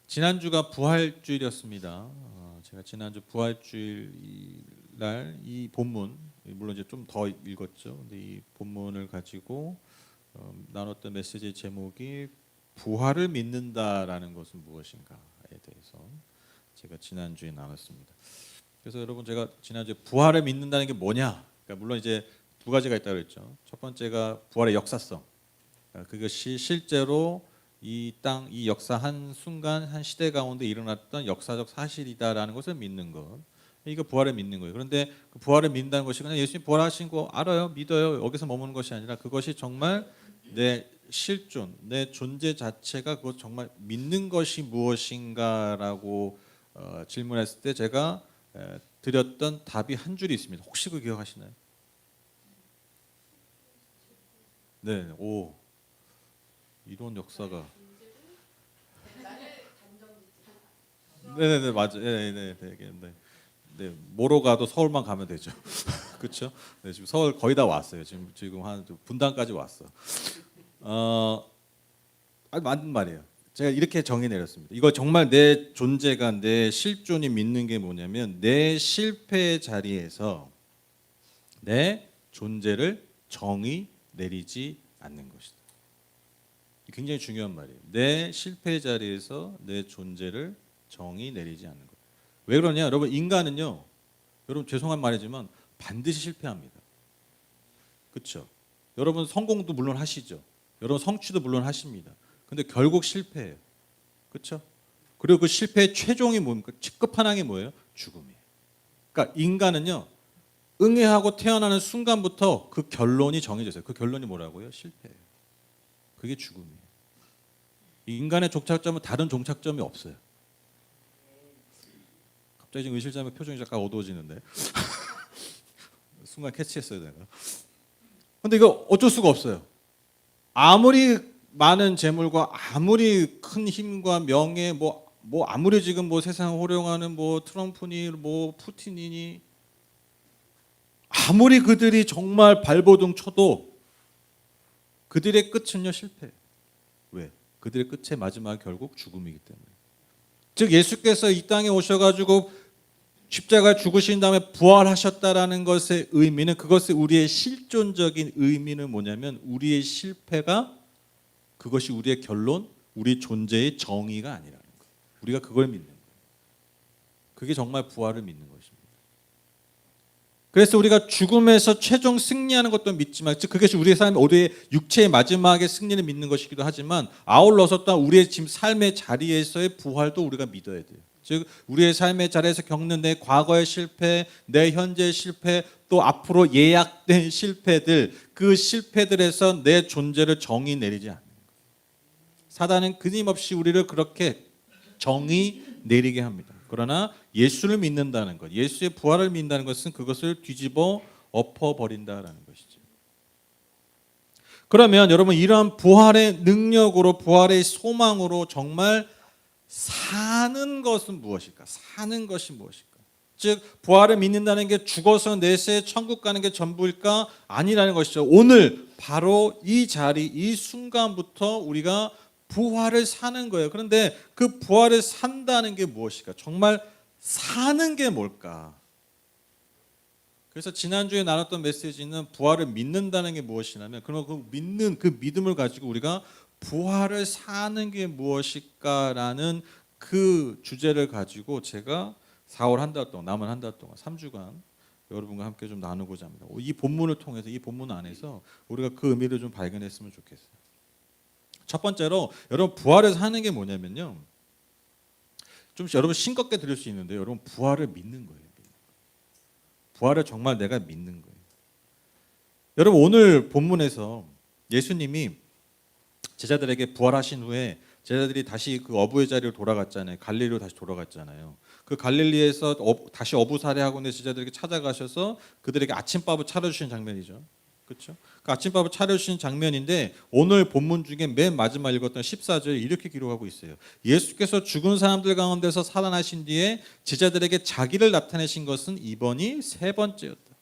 지난주가 부활주일이었습니다. 제가 지난주 부활주일 날 이 본문, 물론 이제 좀 더 읽었죠. 근데 이 본문을 가지고 나눴던 메시지의 제목이 부활을 믿는다라는 것은 무엇인가에 대해서 제가 지난주에 나눴습니다. 그래서 여러분, 제가 지난주에 부활을 믿는다는 게 뭐냐? 그러니까 물론 이제 두 가지가 있다고 했죠. 첫 번째가 부활의 역사성. 그것이 실제로 이 땅, 이 역사 한 순간, 한 시대 가운데 일어났던 역사적 사실이다라는 것을 믿는 것. 이거 부활을 믿는 거예요. 그런데 그 부활을 믿는다는 것이 그냥 예수님 부활하신 거 알아요, 믿어요, 여기서 머무는 것이 아니라 그것이 정말 내 실존, 내 존재 자체가 그것 정말 믿는 것이 무엇인가라고 질문했을 때 제가 드렸던 답이 한 줄이 있습니다. 혹시 그 기억하시나요? 네, 오, 이런 역사가. 네네네, 맞아요. 네네, 네, 뭐로 가도 서울만 가면 되죠. 그렇죠? 네, 지금 서울 거의 다 왔어요. 지금 한 분당까지 왔어. 맞는 말이에요. 제가 이렇게 정의 내렸습니다. 이거 정말 내 존재가, 내 실존이 믿는 게 뭐냐면 내 실패의 자리에서 내 존재를 정의 내리지 않는 것이다. 굉장히 중요한 말이에요. 내 실패의 자리에서 내 존재를 정의 내리지 않는 것. 왜 그러냐? 여러분, 인간은요, 여러분 죄송한 말이지만 반드시 실패합니다. 그렇죠? 여러분 성공도 물론 하시죠. 여러분 성취도 물론 하십니다. 근데 결국 실패해요. 그렇죠? 그리고 그 실패의 최종이 뭡니까? 끝판왕이 뭐예요? 죽음이에요. 그러니까 인간은요, 응애하고 태어나는 순간부터 그 결론이 정해져 있어요. 그 결론이 뭐라고요? 실패예요. 그게 죽음이에요. 인간의 종착점은 다른 종착점이 없어요. 갑자기 지금 의실장의 표정이 잠깐 어두워지는데 순간 캐치했어요 내가. 근데 이거 어쩔 수가 없어요. 아무리 많은 재물과 아무리 큰 힘과 명예, 뭐 아무리 지금 뭐 세상 호령하는 뭐 트럼프니 뭐 푸틴이니 아무리 그들이 정말 발버둥 쳐도 그들의 끝은요 실패. 왜? 그들의 끝의 마지막 결국 죽음이기 때문에. 즉 예수께서 이 땅에 오셔가지고 십자가에 죽으신 다음에 부활하셨다라는 것의 의미는, 그것의 우리의 실존적인 의미는 뭐냐면 우리의 실패가 그것이 우리의 결론, 우리 존재의 정의가 아니라는 거예요. 우리가 그걸 믿는 거예요. 그게 정말 부활을 믿는 것입니다. 그래서 우리가 죽음에서 최종 승리하는 것도 믿지만, 즉 그것이 우리의 삶, 우리의 육체의 마지막의 승리를 믿는 것이기도 하지만 아울러서 또 우리의 지금 삶의 자리에서의 부활도 우리가 믿어야 돼요. 즉 우리의 삶의 자리에서 겪는 내 과거의 실패, 내 현재의 실패, 또 앞으로 예약된 실패들, 그 실패들에서 내 존재를 정의 내리지 않는 거예요. 사단은 끊임없이 우리를 그렇게 정의 내리게 합니다. 그러나 예수를 믿는다는 것, 예수의 부활을 믿는다는 것은 그것을 뒤집어 엎어버린다라는 것이죠. 그러면 여러분, 이러한 부활의 능력으로, 부활의 소망으로 정말 사는 것은 무엇일까? 사는 것이 무엇일까? 즉 부활을 믿는다는 게 죽어서 내세 천국 가는 게 전부일까? 아니라는 것이죠. 오늘 바로 이 자리, 이 순간부터 우리가 부활을 사는 거예요. 그런데 그 부활을 산다는 게 무엇일까? 정말 사는 게 뭘까? 그래서 지난주에 나눴던 메시지는 부활을 믿는다는 게 무엇이냐면, 그러면 그 믿는 그 믿음을 가지고 우리가 부활을 사는 게 무엇일까라는 그 주제를 가지고 제가 4월 한 달 동안, 남은 한 달 동안 3주간 여러분과 함께 좀 나누고자 합니다. 이 본문을 통해서, 이 본문 안에서 우리가 그 의미를 좀 발견했으면 좋겠어요. 첫 번째로 여러분, 부활을 사는 게 뭐냐면요, 좀 여러분 싱겁게 들을 수 있는데 여러분, 부활을 믿는 거예요. 부활을 정말 내가 믿는 거예요. 여러분, 오늘 본문에서 예수님이 제자들에게 부활하신 후에 제자들이 다시 그 어부의 자리로 돌아갔잖아요. 갈릴리로 다시 돌아갔잖아요. 그 갈릴리에서 다시 어부 살해하고 있는 제자들에게 찾아가셔서 그들에게 아침밥을 차려주신 장면이죠. 그렇죠? 그 아침밥을 차려주신 장면인데 오늘 본문 중에 맨 마지막 읽었던 14절에 이렇게 기록하고 있어요. 예수께서 죽은 사람들 가운데서 살아나신 뒤에 제자들에게 자기를 나타내신 것은 이번이 세 번째였다.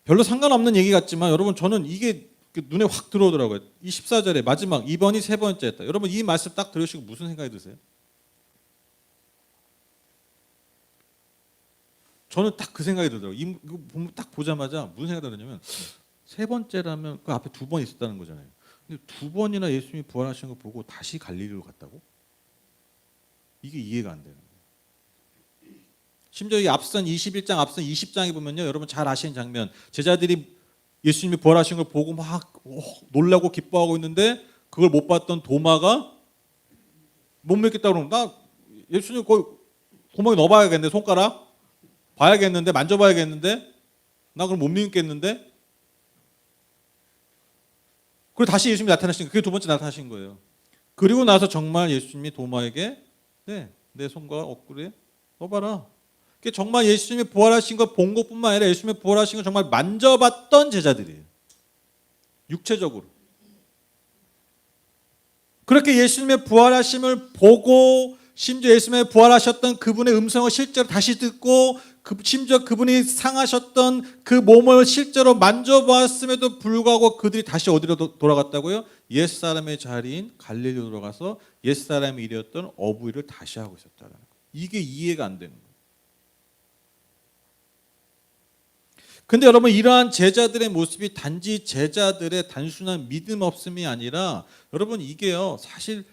별로 상관없는 얘기 같지만 여러분, 저는 이게 눈에 확 들어오더라고요. 이 14절에 마지막 2번이 세 번째였다. 여러분 이 말씀 딱 들으시고 무슨 생각이 드세요? 저는 딱 그 생각이 들더라고요. 이거 딱 보자마자 무슨 생각이 들었냐면 세 번째라면 그 앞에 두 번 있었다는 거잖아요. 근데 두 번이나 예수님이 부활하신 거 보고 다시 갈릴리로 갔다고? 이게 이해가 안 되는 거예요. 심지어 이 앞선 21장, 앞선 20장에 보면요, 여러분 잘 아시는 장면, 제자들이 예수님이 부활하신 걸 보고 막 놀라고 기뻐하고 있는데 그걸 못 봤던 도마가 못 믿겠다 그러면 나 예수님 거기 구멍에 넣어봐야겠는데 손가락 봐야겠는데 만져봐야겠는데 나 그럼 못 믿겠는데 그리고 다시 예수님이 나타나신 그게 두 번째 나타나신 거예요. 그리고 나서 정말 예수님이 도마에게 내 손과 옆구리에 넣어봐라. 그게 정말 예수님이 부활하신 걸 본 것뿐만 아니라 예수님이 부활하신 걸 정말 만져봤던 제자들이에요. 육체적으로. 그렇게 예수님의 부활하심을 보고 심지어 예수님의 부활하셨던 그분의 음성을 실제로 다시 듣고 심지어 그분이 상하셨던 그 몸을 실제로 만져보았음에도 불구하고 그들이 다시 어디로 돌아갔다고요? 옛사람의 자리인 갈릴리로 돌아가서 옛사람이 일이었던 어부일을 다시 하고 있었다는 거예요. 이게 이해가 안 되는 거예요. 근데 여러분 이러한 제자들의 모습이 단지 제자들의 단순한 믿음 없음이 아니라 여러분 이게요 사실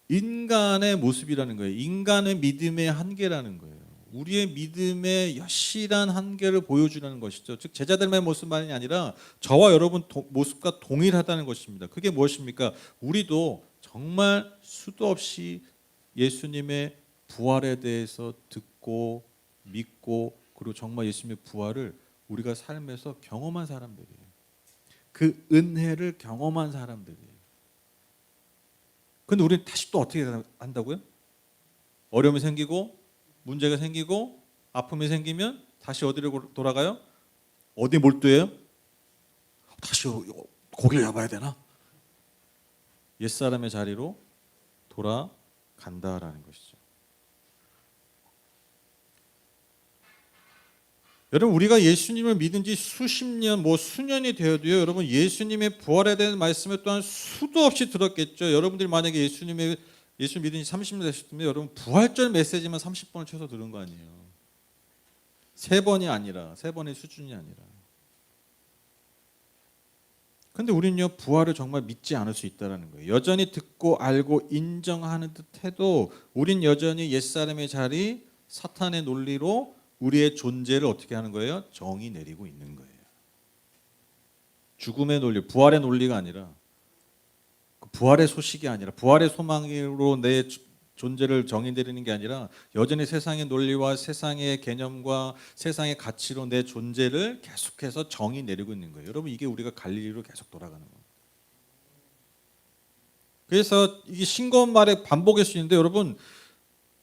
인간의 모습이라는 거예요. 인간의 믿음의 한계라는 거예요. 우리의 믿음의 여실한 한계를 보여주는 것이죠. 즉 제자들의 모습만이 아니라 저와 여러분 모습과 동일하다는 것입니다. 그게 무엇입니까? 우리도 정말 수도 없이 예수님의 부활에 대해서 듣고 믿고 그리고 정말 예수님의 부활을 우리가 삶에서 경험한 사람들이에요. 그 은혜를 경험한 사람들이에요. 근데 우리는 다시 또 어떻게 한다고요? 어려움이 생기고 문제가 생기고 아픔이 생기면 다시 어디로 돌아가요? 어디 몰두해요? 다시 거기를 잡아야 되나? 옛사람의 자리로 돌아간다라는 것이죠. 여러분 우리가 예수님을 믿은 지 수십 년, 수년이 되어도요. 여러분 예수님의 부활에 대한 말씀을 또한 수도 없이 들었겠죠. 여러분들이 만약에 예수 믿은 지 30년 되셨으면 여러분 부활절 메시지만 30번을 최소 들은 거 아니에요. 세 번이 아니라 세 번의 수준이 아니라. 근데 우리는요 부활을 정말 믿지 않을 수 있다는 거예요. 여전히 듣고 알고 인정하는 듯해도 우린 여전히 옛사람의 자리, 사탄의 논리로 우리의 존재를 어떻게 하는 거예요? 정의 내리고 있는 거예요. 죽음의 논리, 부활의 논리가 아니라 부활의 소식이 아니라 부활의 소망으로 내 존재를 정의 내리는 게 아니라 여전히 세상의 논리와 세상의 개념과 세상의 가치로 내 존재를 계속해서 정의 내리고 있는 거예요. 여러분 이게 우리가 갈릴리로 계속 돌아가는 거예요. 그래서 이게 싱거운 말의 반복일 수 있는데 여러분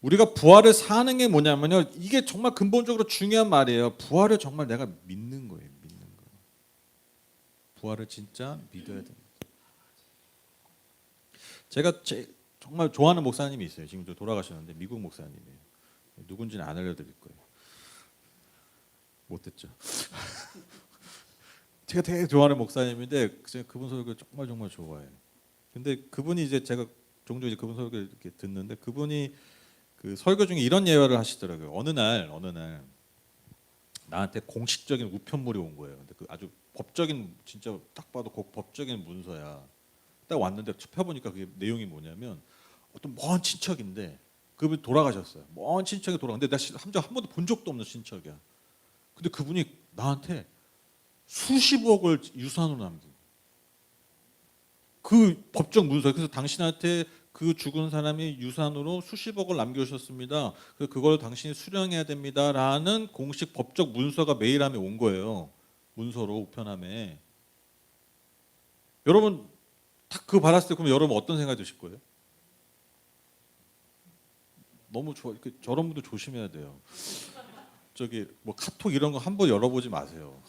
우리가 부활을 사는 게 뭐냐면요. 이게 정말 근본적으로 중요한 말이에요. 부활을 정말 내가 믿는 거예요. 믿는 거. 부활을 진짜 믿어야 됩니다. 제가 정말 좋아하는 목사님이 있어요. 지금 저 돌아가셨는데 미국 목사님이에요. 누군지는 안 알려드릴 거예요. 못됐죠. 제가 되게 좋아하는 목사님인데 그분 설교 정말 좋아해요. 근데 그분이 이제 제가 종종 이제 그분 설교 이렇게 듣는데 그분이 그 설교 중에 이런 예화를 하시더라고요. 어느 날 나한테 공식적인 우편물이 온 거예요. 근데 그 아주 법적인 진짜 딱 봐도 법적인 문서야. 딱 왔는데 펴보니까 그게 내용이 뭐냐면 어떤 먼 친척인데 그분이 돌아가셨어요. 먼 친척이 돌아갔는데 내가 한 번도 본 적도 없는 친척이야. 근데 그분이 나한테 수십억을 유산으로 남긴 그 법적 문서. 그래서 당신한테 그 죽은 사람이 유산으로 수십억을 남겨주셨습니다. 그걸 당신이 수령해야 됩니다라는 공식 법적 문서가 메일함에 온 거예요. 문서로 우편함에. 여러분 딱 그거 받았을 때 그러면 여러분 어떤 생각이 드실 거예요? 너무 좋아. 저런 분들 조심해야 돼요. 저기 카톡 이런 거 한번 열어보지 마세요.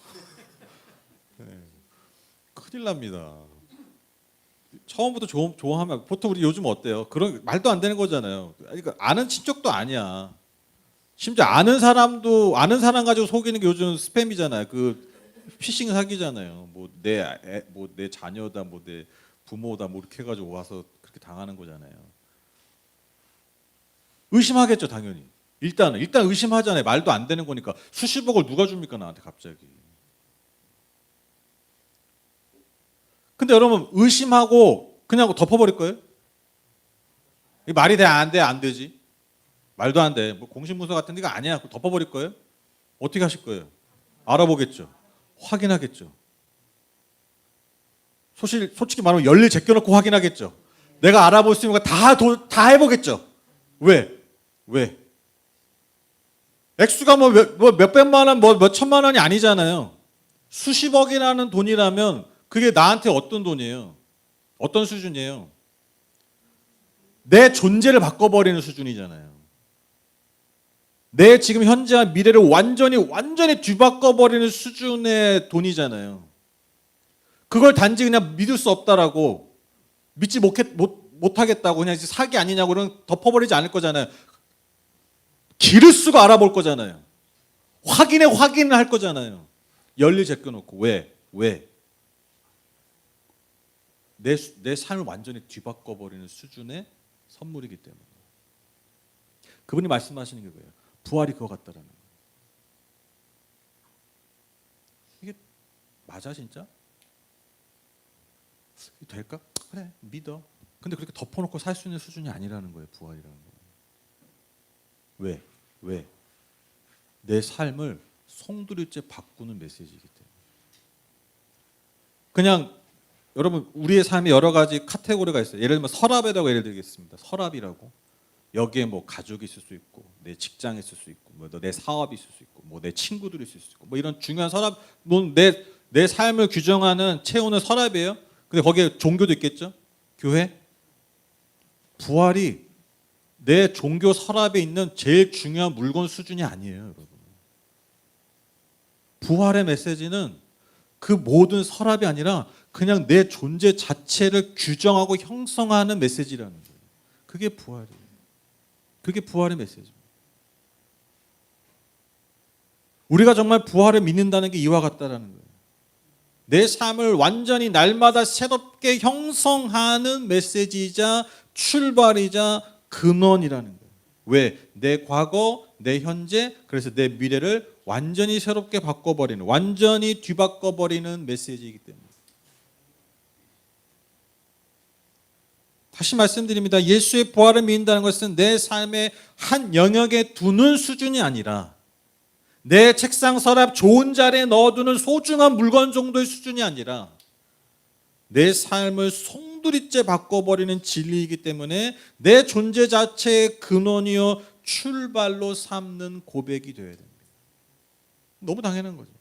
네. 큰일 납니다. 처음부터 좋아하면 보통 우리 요즘 어때요? 그런 말도 안 되는 거잖아요. 그러니까 아는 친척도 아니야. 심지어 아는 사람 가지고 속이는 게 요즘 스팸이잖아요. 피싱 사기잖아요. 내 자녀다, 내 부모다, 이렇게 해가지고 와서 그렇게 당하는 거잖아요. 의심하겠죠, 당연히. 일단 의심하잖아요. 말도 안 되는 거니까. 수십억을 누가 줍니까, 나한테 갑자기. 근데 여러분, 의심하고 그냥 덮어버릴 거예요? 이게 말이 돼, 안 돼, 안 되지? 말도 안 돼. 공신문서 같은 데가 아니야. 덮어버릴 거예요? 어떻게 하실 거예요? 알아보겠죠. 확인하겠죠. 솔직히 말하면 열일 제껴놓고 확인하겠죠. 내가 알아볼 수 있는 거 다 해보겠죠. 왜? 액수가 몇백만 원, 몇천만 원이 아니잖아요. 수십억이라는 돈이라면 그게 나한테 어떤 돈이에요? 어떤 수준이에요? 내 존재를 바꿔버리는 수준이잖아요. 내 지금 현재와 미래를 완전히 뒤바꿔버리는 수준의 돈이잖아요. 그걸 단지 그냥 믿을 수 없다라고 믿지 못하겠다고 그냥 사기 아니냐고 그냥 덮어버리지 않을 거잖아요. 기를 쓰고 알아볼 거잖아요. 확인을 할 거잖아요. 열일 제껴놓고 왜? 내 삶을 완전히 뒤바꿔버리는 수준의 선물이기 때문에. 그분이 말씀하시는 게 뭐예요? 부활이 그거 같다라는 거예요. 이게 맞아 진짜? 될까? 그래 믿어. 근데 그렇게 덮어놓고 살 수 있는 수준이 아니라는 거예요. 부활이라는 거예요. 왜? 내 삶을 송두리째 바꾸는 메시지이기 때문에. 그냥 여러분 우리의 삶에 여러 가지 카테고리가 있어요. 예를 들면 서랍이라고 예를 들겠습니다. 서랍이라고. 여기에 가족이 있을 수 있고 내 직장이 있을 수 있고 내 사업이 있을 수 있고 내 친구들이 있을 수 있고 이런 중요한 서랍 내 삶을 규정하는 채우는 서랍이에요. 근데 거기에 종교도 있겠죠. 교회. 부활이 내 종교 서랍에 있는 제일 중요한 물건 수준이 아니에요, 여러분. 부활의 메시지는 그 모든 서랍이 아니라 그냥 내 존재 자체를 규정하고 형성하는 메시지라는 거예요. 그게 부활이에요. 그게 부활의 메시지입니다. 우리가 정말 부활을 믿는다는 게 이와 같다라는 거예요. 내 삶을 완전히 날마다 새롭게 형성하는 메시지이자 출발이자 근원이라는 거예요. 왜? 내 과거, 내 현재, 그래서 내 미래를 완전히 새롭게 바꿔버리는, 완전히 뒤바꿔버리는 메시지이기 때문에. 다시 말씀드립니다. 예수의 부활을 믿는다는 것은 내 삶의 한 영역에 두는 수준이 아니라 내 책상 서랍 좋은 자리에 넣어두는 소중한 물건 정도의 수준이 아니라 내 삶을 송두리째 바꿔버리는 진리이기 때문에 내 존재 자체의 근원이요 출발로 삼는 고백이 되어야 됩니다. 너무 당연한 거죠.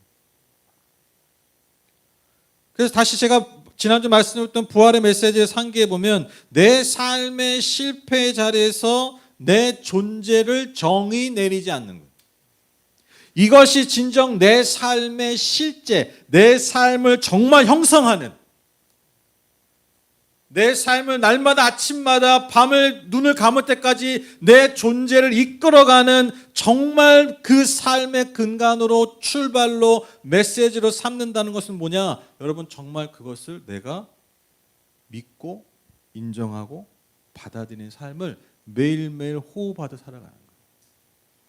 그래서 다시 제가 지난주 말씀드렸던 부활의 메시지의 상기에 보면 내 삶의 실패 자리에서 내 존재를 정의 내리지 않는 거예요. 이것이 진정 내 삶의 실제, 내 삶을 정말 형성하는, 내 삶을 날마다 아침마다 밤을 눈을 감을 때까지 내 존재를 이끌어가는 정말 그 삶의 근간으로 출발로 메시지로 삼는다는 것은 뭐냐? 여러분 정말 그것을 내가 믿고 인정하고 받아들이는 삶을 매일매일 호흡하듯 살아가는 거예요.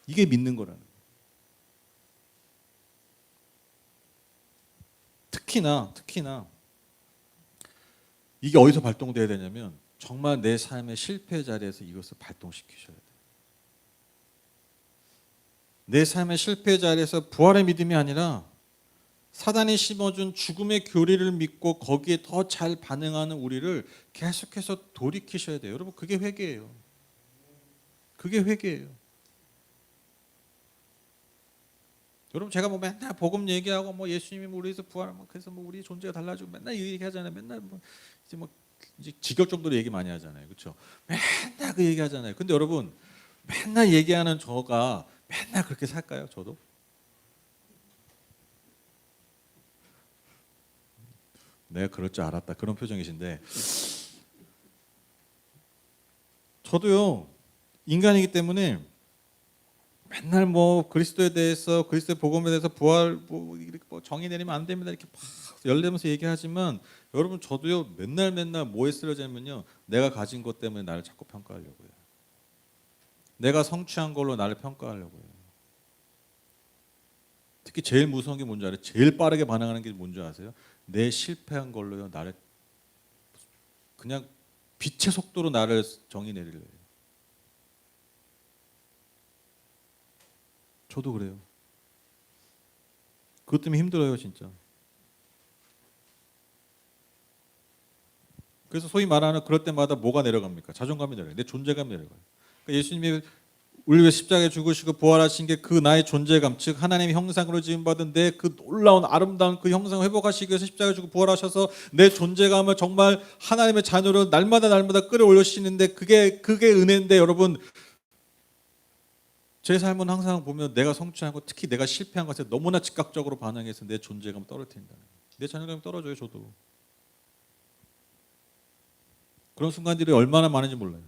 이게 믿는 거라는 거예요. 특히나 이게 어디서 발동돼야 되냐면 정말 내 삶의 실패 자리에서 이것을 발동시키셔야 돼요. 내 삶의 실패 자리에서 부활의 믿음이 아니라 사단이 심어준 죽음의 교리를 믿고 거기에 더 잘 반응하는 우리를 계속해서 돌이키셔야 돼요. 여러분 그게 회개예요. 그게 회개예요. 여러분 제가 맨날 복음 얘기하고 예수님이 우리에서 부활 그래서 우리 존재가 달라지고 맨날 이 얘기하잖아요. 맨날 이제 지겹 정도로 얘기 많이 하잖아요. 그렇죠? 맨날 그 얘기하잖아요. 근데 여러분 맨날 얘기하는 저가 맨날 그렇게 살까요? 저도? 내가 그럴 줄 알았다. 그런 표정이신데 저도요 인간이기 때문에 맨날 뭐 그리스도에 대해서 그리스도의 복음에 대해서 부활 이렇게 정의 내리면 안 됩니다 이렇게 막 열내면서 얘기하지만 여러분 저도요 맨날 뭐에 쓰러지냐면요 내가 가진 것 때문에 나를 자꾸 평가하려고요. 내가 성취한 걸로 나를 평가하려고요. 특히 제일 무서운 게 뭔지 알아요? 제일 빠르게 반응하는 게 뭔지 아세요? 내 실패한 걸로요 나를 그냥 빛의 속도로 나를 정의 내리려고 해요. 저도 그래요. 그것 때문에 힘들어요 진짜. 그래서 소위 말하는 그럴 때마다 뭐가 내려갑니까? 자존감이 내려가요. 내 존재감이 내려가요. 그러니까 예수님이 우리 위해 십자가에 죽으시고 부활하신 게 그 나의 존재감, 즉 하나님의 형상으로 지음받은 내 그 놀라운 아름다운 그 형상을 회복하시기 위해서 십자가에 죽고 부활하셔서 내 존재감을 정말 하나님의 자녀로 날마다 끌어올리시는데 그게 은혜인데 여러분 제 삶은 항상 보면 내가 성취한 것, 특히 내가 실패한 것에 너무나 즉각적으로 반응해서 내 존재감을 떨어뜨린다. 내 자존감이 떨어져요 저도. 그런 순간들이 얼마나 많은지 몰라요.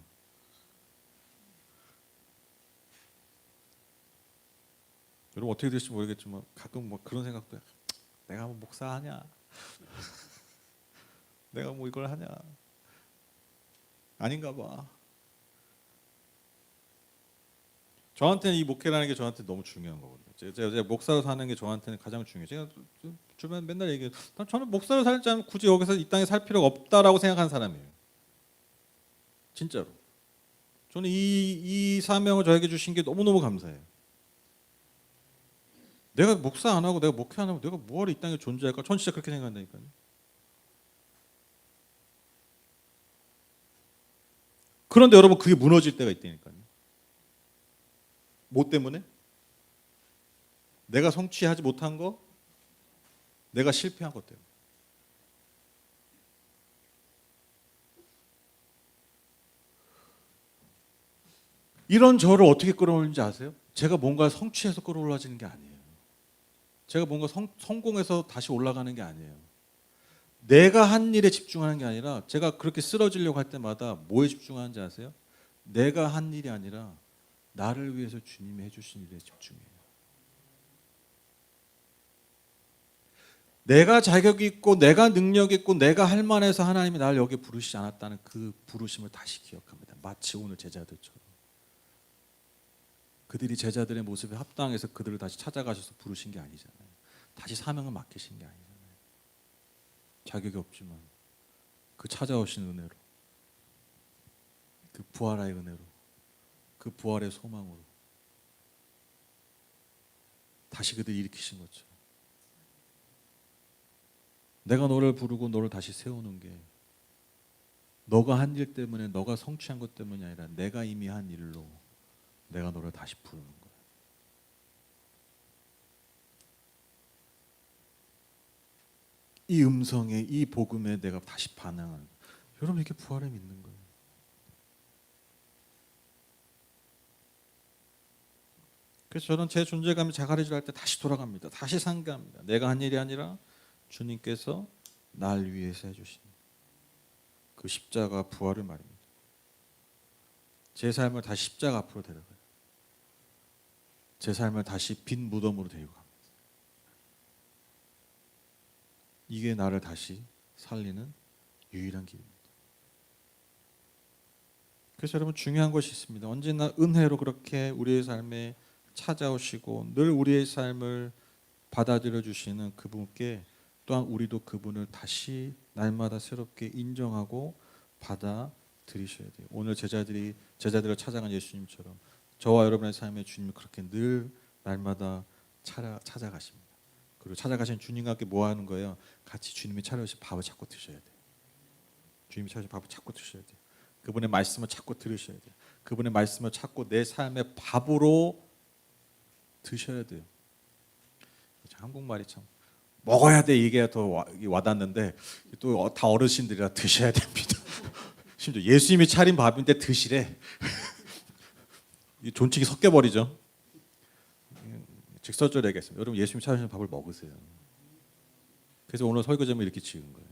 여러분 어떻게 될지 모르겠지만 가끔 뭐 그런 생각도 해요. 내가 뭐 목사하냐? 내가 뭐 이걸 하냐? 아닌가 봐. 저한테는 이 목회라는 게 저한테 너무 중요한 거거든요. 제가 목사로 사는 게 저한테는 가장 중요해요. 제가 주변 맨날 얘기해요. 저는 목사로 살자면 굳이 여기서 이 땅에 살 필요가 없다라고 생각하는 사람이에요. 진짜로. 저는 이 사명을 저에게 주신 게 너무너무 감사해요. 내가 목사 안 하고 내가 목회 안 하고 내가 뭐하러 이 땅에 존재할까? 전 진짜 그렇게 생각한다니까요. 그런데 여러분 그게 무너질 때가 있다니까요. 뭐 때문에? 내가 성취하지 못한 거, 내가 실패한 것 때문에. 이런 저를 어떻게 끌어올리는지 아세요? 제가 뭔가 성취해서 끌어올라지는 게 아니에요. 제가 뭔가 성공해서 다시 올라가는 게 아니에요. 내가 한 일에 집중하는 게 아니라 제가 그렇게 쓰러지려고 할 때마다 뭐에 집중하는지 아세요? 내가 한 일이 아니라 나를 위해서 주님이 해주신 일에 집중해요. 내가 자격이 있고 내가 능력이 있고 내가 할 만해서 하나님이 나를 여기 부르시지 않았다는 그 부르심을 다시 기억합니다. 마치 오늘 제자들처럼. 그들이 제자들의 모습에 합당해서 그들을 다시 찾아가셔서 부르신 게 아니잖아요. 다시 사명을 맡기신 게 아니잖아요. 자격이 없지만 그 찾아오신 은혜로, 그 부활의 은혜로, 그 부활의 소망으로 다시 그들이 일으키신 거죠. 내가 너를 부르고 너를 다시 세우는 게 너가 한 일 때문에 너가 성취한 것 때문이 아니라 내가 이미 한 일로 내가 너를 다시 부르는 거야. 이 음성에 이 복음에 내가 다시 반응하는 거야. 여러분 이게 부활을 믿는 거예요. 그래서 저는 제 존재감이 자갈해질 때 다시 돌아갑니다. 다시 상기합니다. 내가 한 일이 아니라 주님께서 날 위해서 해주신 그 십자가 부활을 말입니다. 제 삶을 다시 십자가 앞으로 데려가요. 제 삶을 다시 빈 무덤으로 데리고 갑니다. 이게 나를 다시 살리는 유일한 길입니다. 그래서 여러분 중요한 것이 있습니다. 언제나 은혜로 그렇게 우리의 삶에 찾아오시고 늘 우리의 삶을 받아들여 주시는 그분께 또한 우리도 그분을 다시 날마다 새롭게 인정하고 받아들이셔야 돼요. 오늘 제자들을 찾아간 예수님처럼 저와 여러분의 삶에 주님이 그렇게 늘 날마다 찾아가십니다. 그리고 찾아가신 주님과 함께 뭐 하는 거예요? 같이 주님이 차려주신 밥을 찾고 드셔야 돼요. 주님이 차려주신 밥을 찾고 드셔야 돼요. 그분의 말씀을 찾고 들으셔야 돼요. 그분의 말씀을 찾고 내 삶의 밥으로 드셔야 돼요. 한국말이 참 먹어야 돼 이게 더 와닿는데 또 다 어르신들이라 드셔야 됩니다. 심지어 예수님이 차린 밥인데 드시래. 존칭이 섞여 버리죠. 직설적으로 얘기했습니다. 여러분 예수님이 차리신 밥을 먹으세요. 그래서 오늘 설교 제목을 이렇게 지은 거예요.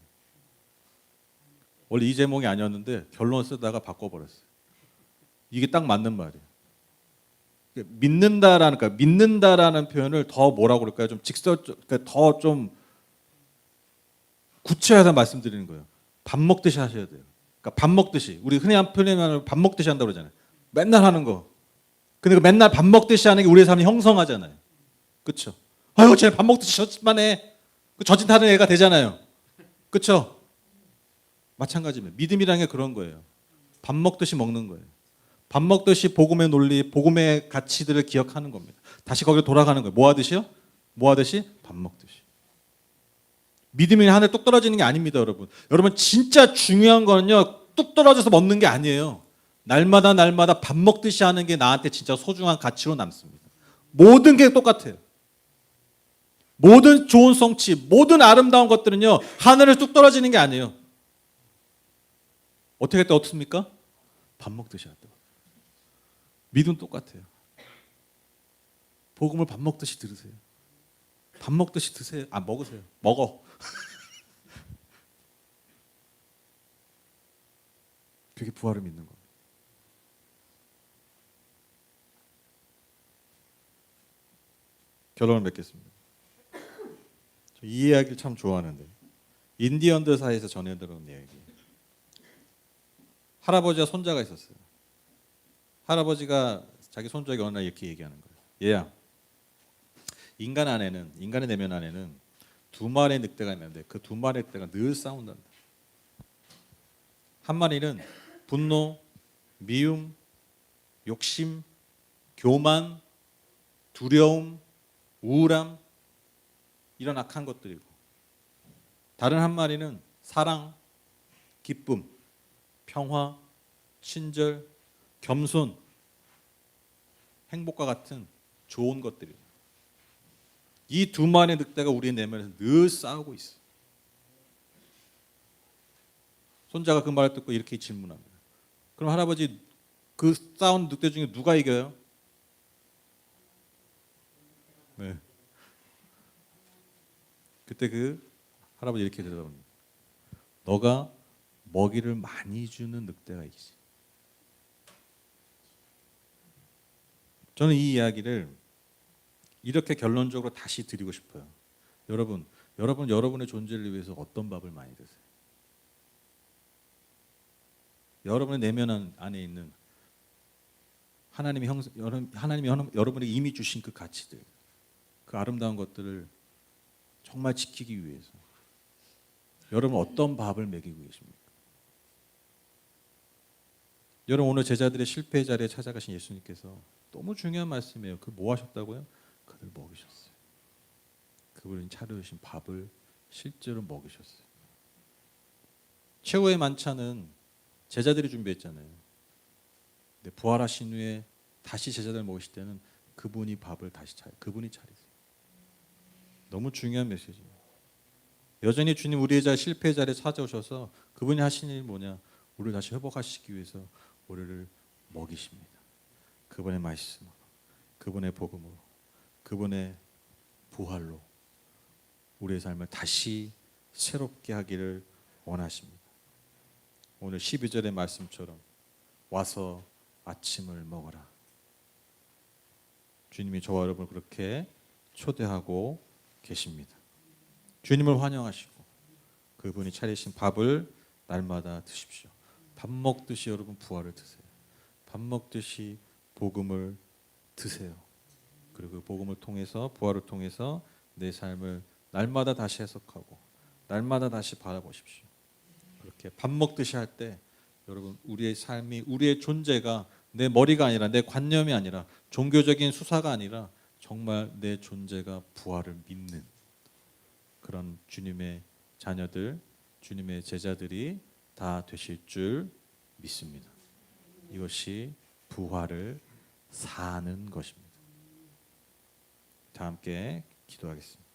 원래 이 제목이 아니었는데 결론 쓰다가 바꿔버렸어요. 이게 딱 맞는 말이에요. 믿는다라는 표현을 더 뭐라고 그럴까요? 좀 직설적, 더 좀 구체화해서 말씀드리는 거예요. 밥 먹듯이 하셔야 돼요. 그러니까 밥 먹듯이 우리 흔히 한 표현으로 밥 먹듯이 한다고 그러잖아요. 맨날 하는 거. 근데 그 맨날 밥 먹듯이 하는 게 우리의 삶이 형성하잖아요. 그렇죠? 아유, 쟤 밥 먹듯이 저짓만 해. 그 저짓 하는 애가 되잖아요. 그렇죠? 마찬가지입니다. 믿음이라는 게 그런 거예요. 밥 먹듯이 먹는 거예요. 밥 먹듯이 복음의 논리, 복음의 가치들을 기억하는 겁니다. 다시 거기로 돌아가는 거예요. 뭐 하듯이요? 뭐 하듯이? 밥 먹듯이. 믿음이 하늘에 뚝 떨어지는 게 아닙니다, 여러분. 여러분 진짜 중요한 거는요, 뚝 떨어져서 먹는 게 아니에요. 날마다 밥 먹듯이 하는 게 나한테 진짜 소중한 가치로 남습니다. 모든 게 똑같아요. 모든 좋은 성취, 모든 아름다운 것들은요, 하늘에 뚝 떨어지는 게 아니에요. 어떻게 할 때 어떻습니까? 밥 먹듯이 할 때. 믿음 똑같아요. 복음을 밥 먹듯이 들으세요. 밥 먹듯이 드세요. 먹으세요. 먹어. 그게 부활을 믿는 겁니다. 결론을 맺겠습니다. 이 이야기를 참 좋아하는데 인디언들 사이에서 전해 들어온 이야기. 할아버지와 손자가 있었어요. 할아버지가 자기 손자에게 어느 날 이렇게 얘기하는 거예요. 얘야, 인간의 내면 안에는 두 마리의 늑대가 있는데 그 두 마리의 늑대가 늘 싸운단다. 한 마리는 분노, 미움, 욕심, 교만, 두려움, 우울함 이런 악한 것들이고, 다른 한 마리는 사랑, 기쁨, 평화, 친절, 겸손, 행복과 같은 좋은 것들이에요. 이 두 마리의 늑대가 우리의 내면에서 늘 싸우고 있어. 손자가 그 말을 듣고 이렇게 질문합니다. 그럼 할아버지, 그 싸운 늑대 중에 누가 이겨요? 네. 그때 그 할아버지 이렇게 대답합니다. 너가 먹이를 많이 주는 늑대가 이기지. 저는 이 이야기를 이렇게 결론적으로 다시 드리고 싶어요. 여러분의 존재를 위해서 어떤 밥을 많이 드세요? 여러분의 내면 안에 있는 하나님이 여러분에게 이미 주신 그 가치들, 그 아름다운 것들을 정말 지키기 위해서 여러분 어떤 밥을 먹이고 계십니까? 여러분 오늘 제자들의 실패의 자리에 찾아가신 예수님께서 너무 중요한 말씀이에요. 그 뭐 하셨다고요? 그들 먹이셨어요. 그분이 차려주신 밥을 실제로 먹이셨어요. 최후의 만찬은 제자들이 준비했잖아요. 근데 부활하신 후에 다시 제자들 모이실 때는 그분이 그분이 차리세요. 너무 중요한 메시지예요. 여전히 주님 우리의 실패의 자리에 찾아오셔서 그분이 하신 일이 뭐냐? 우리를 다시 회복하시기 위해서 우리를 먹이십니다. 그분의 말씀으로, 그분의 복음으로, 그분의 부활로 우리의 삶을 다시 새롭게 하기를 원하십니다. 오늘 12절의 말씀처럼 와서 아침을 먹어라. 주님이 저와 여러분을 그렇게 초대하고 계십니다. 주님을 환영하시고 그분이 차리신 밥을 날마다 드십시오. 밥 먹듯이 여러분 부활을 드세요. 밥 먹듯이 복음을 드세요. 그리고 그 복음을 통해서, 부활을 통해서 내 삶을 날마다 다시 해석하고 날마다 다시 바라보십시오. 그렇게 밥 먹듯이 할 때 여러분 우리의 삶이, 우리의 존재가 내 머리가 아니라, 내 관념이 아니라, 종교적인 수사가 아니라 정말 내 존재가 부활을 믿는 그런 주님의 자녀들, 주님의 제자들이 다 되실 줄 믿습니다. 이것이 부활을 사는 것입니다. 다 함께 기도하겠습니다.